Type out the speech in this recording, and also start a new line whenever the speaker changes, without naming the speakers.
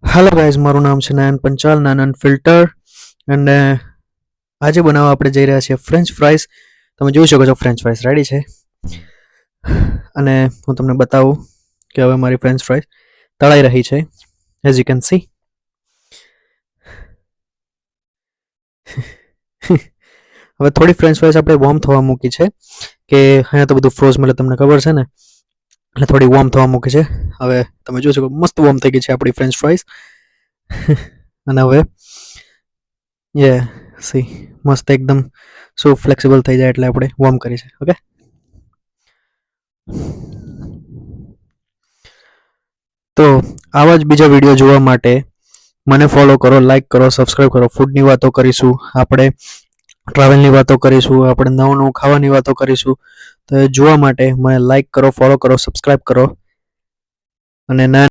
Hello guys, મારું નામ છે નયન પંચાલ, નાનન ફિલ્ટર. અને આજે બનાવવા આપણે જઈ રહ્યા છીએ ફ્રેન્ચ ફ્રાઈસ. તમે જોઈ શકો છો ફ્રેન્ચ ફ્રાઈસ રેડી છે. અને હું તમને બતાવું કે હવે મારી ફ્રેન્ચ ફ્રાઈસ તળાઈ રહી છે, એઝ યુ કેન સી. હવે થોડી ફ્રેન્ચ ફ્રાઈસ આપણે વોર્મ થવા મૂકી છે, કે અહીંયા તો બધું ફ્રોઝ મળે તમને ખબર છે ને, એટલે થોડી વોર્મ થવા મૂકી છે. હવે તમે જોઈ શકો મસ્ત વોર્મ થઈ ગઈ છે આપણી ફ્રેન્ચ ફ્રાઈસ. અને હવે સી મસ્ત એકદમ શું ફ્લેક્સિબલ થઈ જાય એટલે આપણે વોર્મ કરી છે. ઓકે, તો આવા જ બીજા વિડીયો જોવા માટે મને ફોલો કરો, લાઈક કરો, સબસ્ક્રાઈબ કરો. ફૂડની વાતો કરીશું આપણે, ટ્રાવેલની વાતો કરીશું આપણે, નવું નવું ખાવાની વાતો કરીશું. તો એ જોવા માટે મને લાઈક કરો, ફોલો કરો, સબસ્ક્રાઈબ કરો. અને